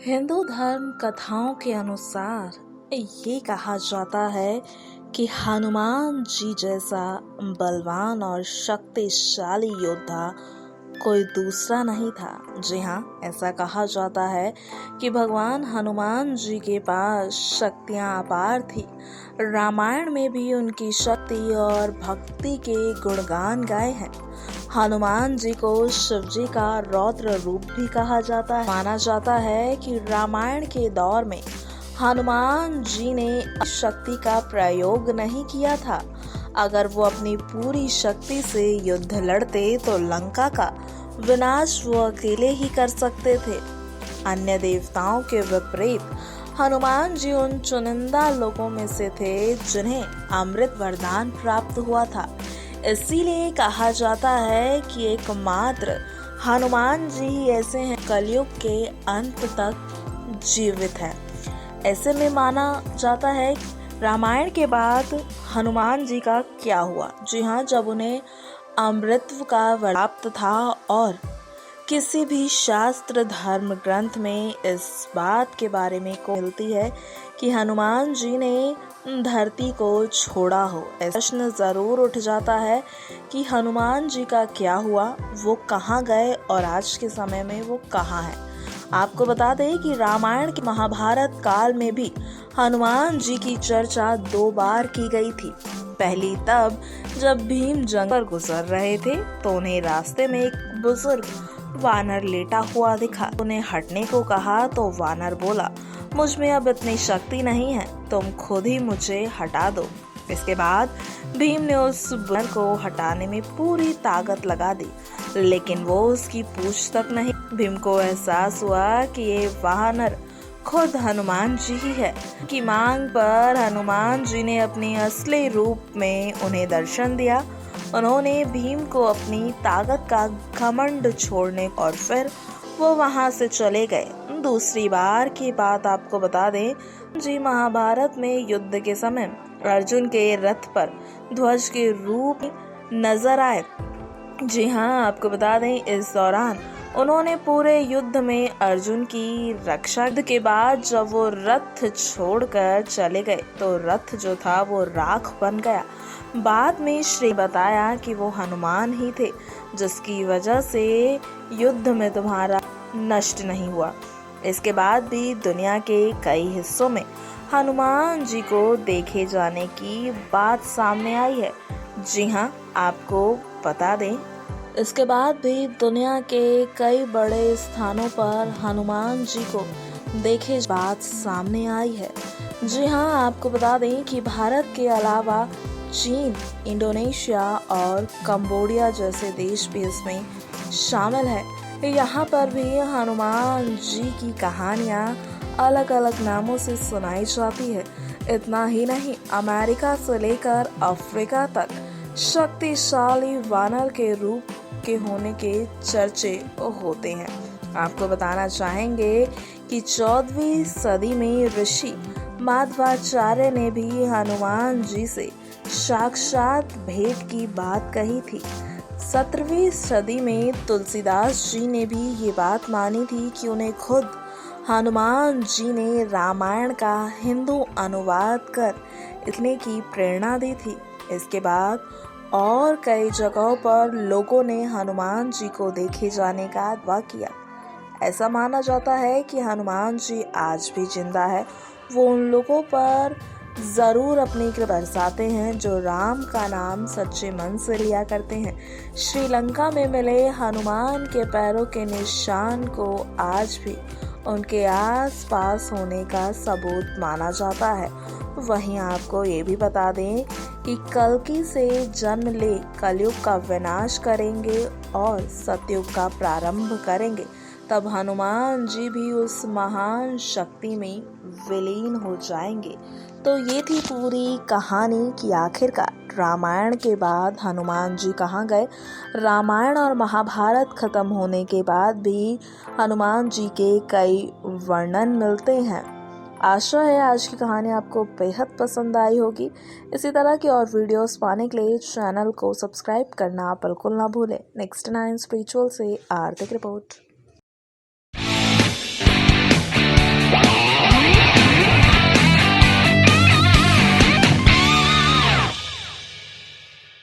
हिंदू धर्म कथाओं के अनुसार ये कहा जाता है कि हनुमान जी जैसा बलवान और शक्तिशाली योद्धा कोई दूसरा नहीं था। जी हाँ, ऐसा कहा जाता है कि भगवान हनुमान जी के पास शक्तियाँ अपार थी। रामायण में भी उनकी शक्ति और भक्ति के गुणगान गाए हैं। हनुमान जी को शिव जी का रौद्र रूप भी कहा जाता है। माना जाता है कि रामायण के दौर में हनुमान जी ने शक्ति का प्रयोग नहीं किया था। अगर वो अपनी पूरी शक्ति से युद्ध लड़ते तो लंका का विनाश वो अकेले ही कर सकते थे। अन्य देवताओं के विपरीत हनुमान जी उन चुनिंदा लोगों में से थे जिन्हें अमृत वरदान प्राप्त हुआ था। इसीलिए कहा जाता है कि एकमात्र हनुमान जी ही ऐसे हैं कलयुग के अंत तक जीवित हैं। ऐसे में माना जाता है रामायण के बाद हनुमान जी का क्या हुआ। जी हाँ, जब उन्हें अमृतत्व का वर प्राप्त था और किसी भी शास्त्र धर्म ग्रंथ में इस बात के बारे में को मिलती है कि हनुमान जी ने धरती को छोड़ा हो। ऐसा प्रश्न जरूर उठ जाता है कि हनुमान जी का क्या हुआ, वो कहाँ गए और आज के समय में वो कहाँ है। आपको बता दें कि रामायण के महाभारत काल में भी हनुमान जी की चर्चा 2 बार की गई थी। पहली तब जब भीम जंगल पर गुजर रहे थे तो उन्हें रास्ते में एक बुजुर्ग वानर लेटा हुआ दिखा। उन्हें हटने को कहा तो वानर बोला, मुझ में अब इतनी शक्ति नहीं है, तुम खुद ही मुझे हटा दो। इसके बाद भीम ने उस वानर को हटाने में पूरी ताकत लगा दी, लेकिन वो उसकी पूंछ तक नहीं। भीम को एहसास हुआ कि ये वानर खुद हनुमान जी ही है। की मांग पर हनुमान जी ने अपने असली रूप में उन्हें दर्शन दिया। उन्होंने भीम को अपनी ताकत का घमंड छोड़ने और फिर वो वहां से चले गए। दूसरी बार की बात आपको बता दें जी, महाभारत में युद्ध के समय अर्जुन के रथ पर ध्वज के रूप में नजर आए। जी हाँ, आपको बता दें इस दौरान उन्होंने पूरे युद्ध में अर्जुन की रक्षा के बाद जब वो रथ छोड़कर चले गए तो रथ जो था वो राख बन गया। बाद में श्री बताया कि वो हनुमान ही थे जिसकी वजह से युद्ध में तुम्हारा नष्ट नहीं हुआ। इसके बाद भी दुनिया के कई हिस्सों में हनुमान जी को देखे जाने की बात सामने आई है। जी हाँ, आपको बता दें इसके बाद भी दुनिया के कई बड़े स्थानों पर हनुमान जी को देखे बात सामने आई है। जी हाँ, आपको बता दें कि भारत के अलावा चीन, इंडोनेशिया और कंबोडिया जैसे देश भी इसमें शामिल है। यहाँ पर भी हनुमान जी की कहानियाँ अलग अलग नामों से सुनाई जाती है। इतना ही नहीं, अमेरिका से लेकर अफ्रीका तक शक्तिशाली वानर के रूप के होने के चर्चे होते हैं। आपको बताना चाहेंगे कि 14वीं सदी में ऋषि माधवाचार्य ने भी हनुमान जी से साक्षात भेंट की बात कही थी। 17वीं सदी में तुलसीदास जी ने भी ये बात मानी थी कि उन्हें खुद हनुमान जी ने रामायण का हिंदू अनुवाद कर लिखने की प्रेरणा दी थी। इसके बाद और कई जगहों पर लोगों ने हनुमान जी को देखे जाने का दावा किया। ऐसा माना जाता है कि हनुमान जी आज भी जिंदा है। वो उन लोगों पर जरूर अपनी कृपा बरसाते हैं जो राम का नाम सच्चे मन से लिया करते हैं। श्रीलंका में मिले हनुमान के पैरों के निशान को आज भी उनके आसपास होने का सबूत माना जाता है। वहीं आपको ये भी बता दें कि कल्कि से जन्म ले कलयुग का विनाश करेंगे और सतयुग का प्रारंभ करेंगे, तब हनुमान जी भी उस महान शक्ति में विलीन हो जाएंगे। तो ये थी पूरी कहानी कि आखिरकार रामायण के बाद हनुमान जी कहाँ गए। रामायण और महाभारत खत्म होने के बाद भी हनुमान जी के कई वर्णन मिलते हैं। आशा है आज की कहानी आपको बेहद पसंद आई होगी। इसी तरह की और वीडियोस पाने के लिए चैनल को सब्सक्राइब करना बिल्कुल ना भूलें। नेक्स्ट 9 स्पिरिचुअल से आर्थिक रिपोर्ट।